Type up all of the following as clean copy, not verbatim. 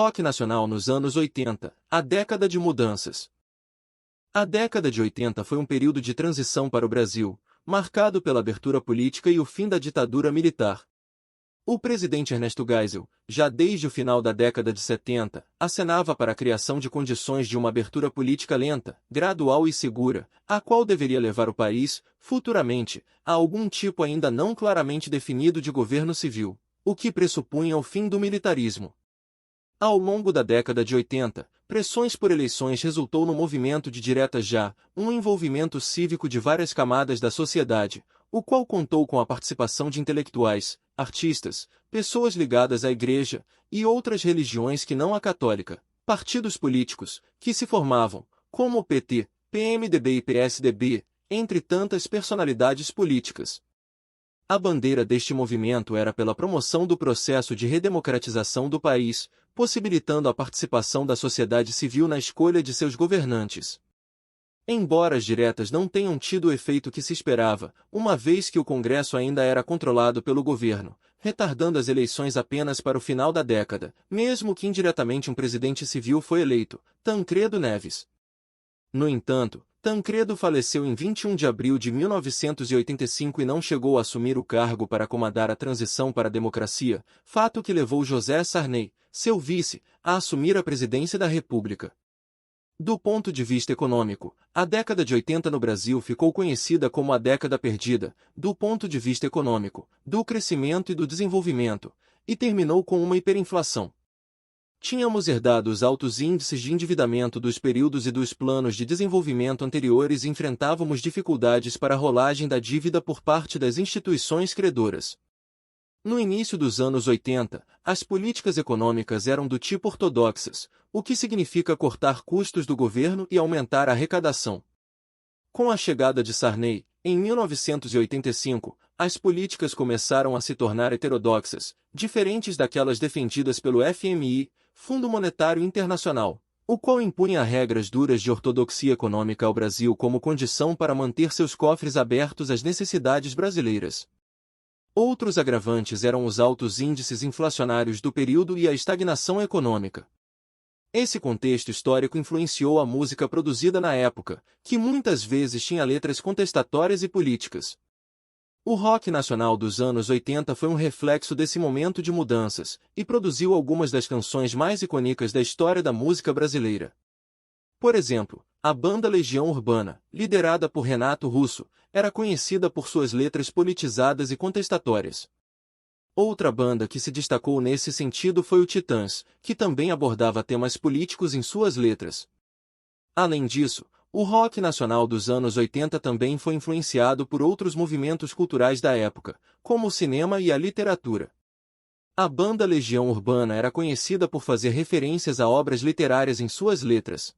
rock nacional nos anos 80, a década de mudanças. A década de 80 foi um período de transição para o Brasil, marcado pela abertura política e o fim da ditadura militar. O presidente Ernesto Geisel, já desde o final da década de 70, acenava para a criação de condições de uma abertura política lenta, gradual e segura, a qual deveria levar o país, futuramente, a algum tipo ainda não claramente definido de governo civil, o que pressupunha o fim do militarismo. Ao longo da década de 80, pressões por eleições resultou no movimento de diretas já, um envolvimento cívico de várias camadas da sociedade, o qual contou com a participação de intelectuais, artistas, pessoas ligadas à igreja e outras religiões que não a católica, partidos políticos, que se formavam, como o PT, PMDB e PSDB, entre tantas personalidades políticas. A bandeira deste movimento era pela promoção do processo de redemocratização do país, possibilitando a participação da sociedade civil na escolha de seus governantes. Embora as diretas não tenham tido o efeito que se esperava, uma vez que o Congresso ainda era controlado pelo governo, retardando as eleições apenas para o final da década, mesmo que indiretamente um presidente civil foi eleito, Tancredo Neves. No entanto, Tancredo faleceu em 21 de abril de 1985 e não chegou a assumir o cargo para comandar a transição para a democracia, fato que levou José Sarney, seu vice, a assumir a presidência da República. Do ponto de vista econômico, a década de 80 no Brasil ficou conhecida como a década perdida, do ponto de vista econômico, do crescimento e do desenvolvimento, e terminou com uma hiperinflação. Tínhamos herdado os altos índices de endividamento dos períodos e dos planos de desenvolvimento anteriores e enfrentávamos dificuldades para a rolagem da dívida por parte das instituições credoras. No início dos anos 80, as políticas econômicas eram do tipo ortodoxas, o que significa cortar custos do governo e aumentar a arrecadação. Com a chegada de Sarney, em 1985, as políticas começaram a se tornar heterodoxas, diferentes daquelas defendidas pelo FMI, Fundo Monetário Internacional, o qual impunha regras duras de ortodoxia econômica ao Brasil como condição para manter seus cofres abertos às necessidades brasileiras. Outros agravantes eram os altos índices inflacionários do período e a estagnação econômica. Esse contexto histórico influenciou a música produzida na época, que muitas vezes tinha letras contestatórias e políticas. O rock nacional dos anos 80 foi um reflexo desse momento de mudanças, e produziu algumas das canções mais icônicas da história da música brasileira. Por exemplo, a banda Legião Urbana, liderada por Renato Russo, era conhecida por suas letras politizadas e contestatórias. Outra banda que se destacou nesse sentido foi o Titãs, que também abordava temas políticos em suas letras. Além disso, o rock nacional dos anos 80 também foi influenciado por outros movimentos culturais da época, como o cinema e a literatura. A banda Legião Urbana era conhecida por fazer referências a obras literárias em suas letras.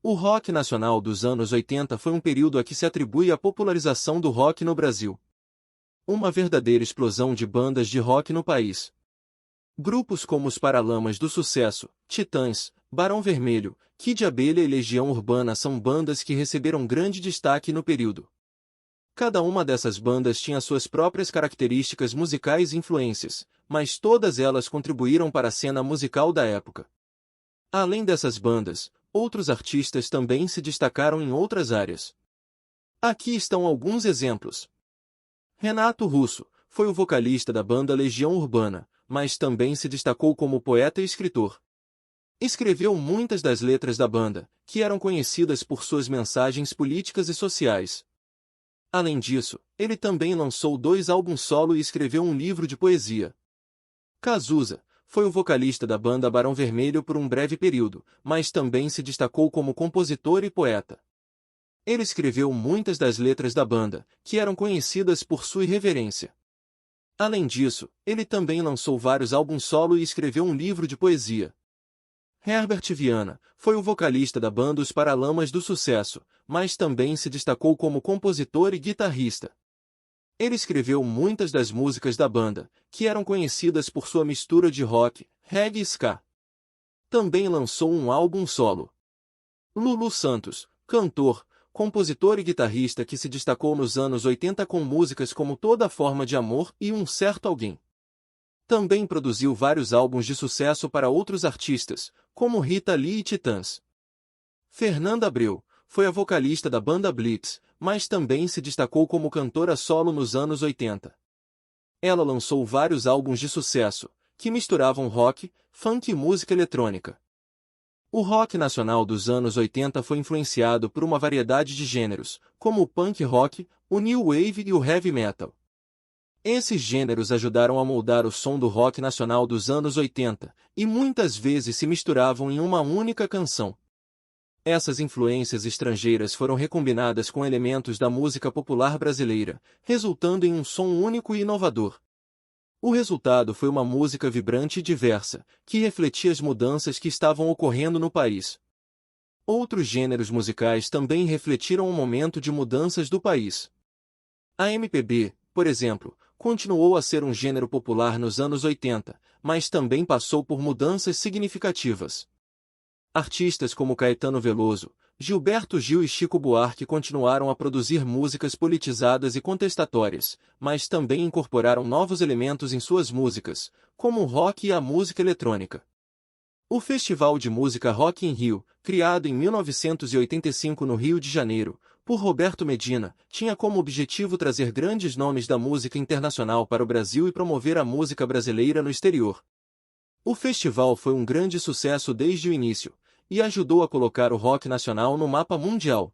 O rock nacional dos anos 80 foi um período a que se atribui a popularização do rock no Brasil. Uma verdadeira explosão de bandas de rock no país. Grupos como os Paralamas do Sucesso, Titãs, Barão Vermelho, Kid de Abelha e Legião Urbana são bandas que receberam grande destaque no período. Cada uma dessas bandas tinha suas próprias características musicais e influências, mas todas elas contribuíram para a cena musical da época. Além dessas bandas, outros artistas também se destacaram em outras áreas. Aqui estão alguns exemplos. Renato Russo foi o vocalista da banda Legião Urbana, mas também se destacou como poeta e escritor. Escreveu muitas das letras da banda, que eram conhecidas por suas mensagens políticas e sociais. Além disso, ele também lançou 2 álbuns solo e escreveu um livro de poesia. Cazuza foi o vocalista da banda Barão Vermelho por um breve período, mas também se destacou como compositor e poeta. Ele escreveu muitas das letras da banda, que eram conhecidas por sua irreverência. Além disso, ele também lançou vários álbuns solo e escreveu um livro de poesia. Herbert Viana foi o vocalista da banda Os Paralamas do Sucesso, mas também se destacou como compositor e guitarrista. Ele escreveu muitas das músicas da banda, que eram conhecidas por sua mistura de rock, reggae e ska. Também lançou um álbum solo. Lulu Santos, cantor, compositor e guitarrista que se destacou nos anos 80 com músicas como Toda Forma de Amor e Um Certo Alguém. Também produziu vários álbuns de sucesso para outros artistas, como Rita Lee e Titãs. Fernanda Abreu foi a vocalista da banda Blitz, mas também se destacou como cantora solo nos anos 80. Ela lançou vários álbuns de sucesso, que misturavam rock, funk e música eletrônica. O rock nacional dos anos 80 foi influenciado por uma variedade de gêneros, como o punk rock, o new wave e o heavy metal. Esses gêneros ajudaram a moldar o som do rock nacional dos anos 80, e muitas vezes se misturavam em uma única canção. Essas influências estrangeiras foram recombinadas com elementos da música popular brasileira, resultando em um som único e inovador. O resultado foi uma música vibrante e diversa, que refletia as mudanças que estavam ocorrendo no país. Outros gêneros musicais também refletiram o momento de mudanças do país. A MPB, por exemplo, continuou a ser um gênero popular nos anos 80, mas também passou por mudanças significativas. Artistas como Caetano Veloso, Gilberto Gil e Chico Buarque continuaram a produzir músicas politizadas e contestatórias, mas também incorporaram novos elementos em suas músicas, como o rock e a música eletrônica. O Festival de Música Rock in Rio, criado em 1985 no Rio de Janeiro, por Roberto Medina, tinha como objetivo trazer grandes nomes da música internacional para o Brasil e promover a música brasileira no exterior. O festival foi um grande sucesso desde o início, e ajudou a colocar o rock nacional no mapa mundial.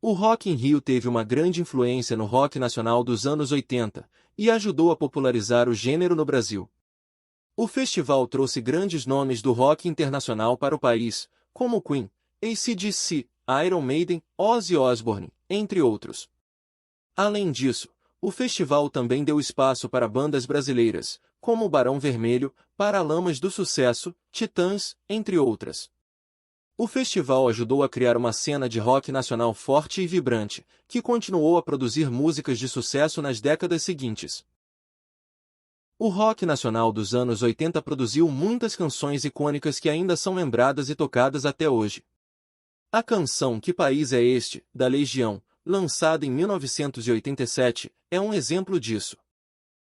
O Rock in Rio teve uma grande influência no rock nacional dos anos 80, e ajudou a popularizar o gênero no Brasil. O festival trouxe grandes nomes do rock internacional para o país, como Queen, AC/DC, Iron Maiden, Ozzy Osbourne, entre outros. Além disso, o festival também deu espaço para bandas brasileiras, como o Barão Vermelho, Paralamas do Sucesso, Titãs, entre outras. O festival ajudou a criar uma cena de rock nacional forte e vibrante, que continuou a produzir músicas de sucesso nas décadas seguintes. O rock nacional dos anos 80 produziu muitas canções icônicas que ainda são lembradas e tocadas até hoje. A canção Que País é Este, da Legião, lançada em 1987, é um exemplo disso.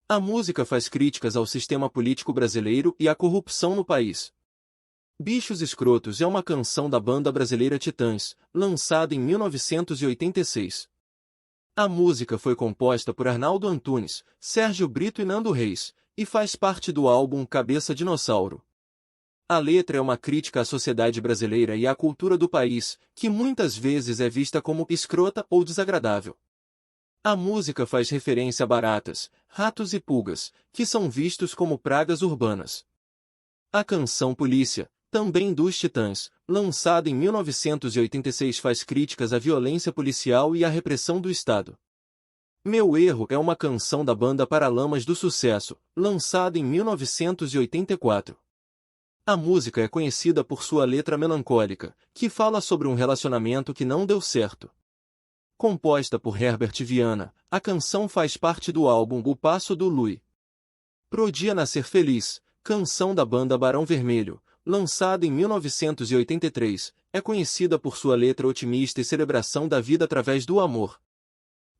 A música faz críticas ao sistema político brasileiro e à corrupção no país. Bichos Escrotos é uma canção da banda brasileira Titãs, lançada em 1986. A música foi composta por Arnaldo Antunes, Sérgio Brito e Nando Reis, e faz parte do álbum Cabeça Dinossauro. A letra é uma crítica à sociedade brasileira e à cultura do país, que muitas vezes é vista como escrota ou desagradável. A música faz referência a baratas, ratos e pulgas, que são vistos como pragas urbanas. A canção Polícia, também dos Titãs, lançada em 1986, faz críticas à violência policial e à repressão do Estado. Meu Erro é uma canção da banda Paralamas do Sucesso, lançada em 1984. A música é conhecida por sua letra melancólica, que fala sobre um relacionamento que não deu certo. Composta por Herbert Viana, a canção faz parte do álbum O Passo do Lui. Pro Dia Nascer Feliz, canção da banda Barão Vermelho, lançada em 1983, é conhecida por sua letra otimista e celebração da vida através do amor.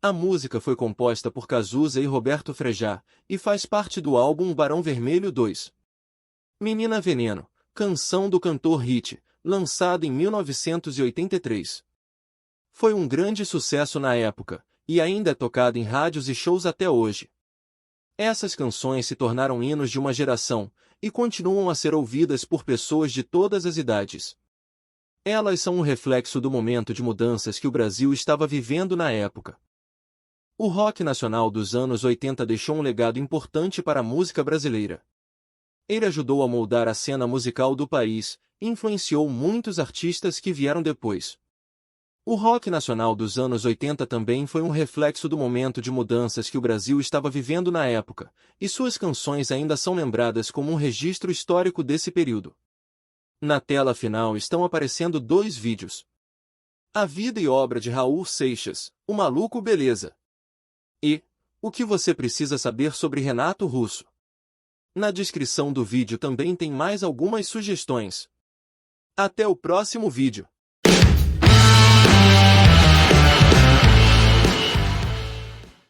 A música foi composta por Cazuza e Roberto Frejá, e faz parte do álbum Barão Vermelho 2. Menina Veneno, canção do cantor Hit, lançada em 1983. Foi um grande sucesso na época, e ainda é tocada em rádios e shows até hoje. Essas canções se tornaram hinos de uma geração, e continuam a ser ouvidas por pessoas de todas as idades. Elas são um reflexo do momento de mudanças que o Brasil estava vivendo na época. O rock nacional dos anos 80 deixou um legado importante para a música brasileira. Ele ajudou a moldar a cena musical do país, e influenciou muitos artistas que vieram depois. O rock nacional dos anos 80 também foi um reflexo do momento de mudanças que o Brasil estava vivendo na época, e suas canções ainda são lembradas como um registro histórico desse período. Na tela final estão aparecendo 2 vídeos. A vida e obra de Raul Seixas, O Maluco Beleza. E O que você precisa saber sobre Renato Russo. Na descrição do vídeo também tem mais algumas sugestões. Até o próximo vídeo.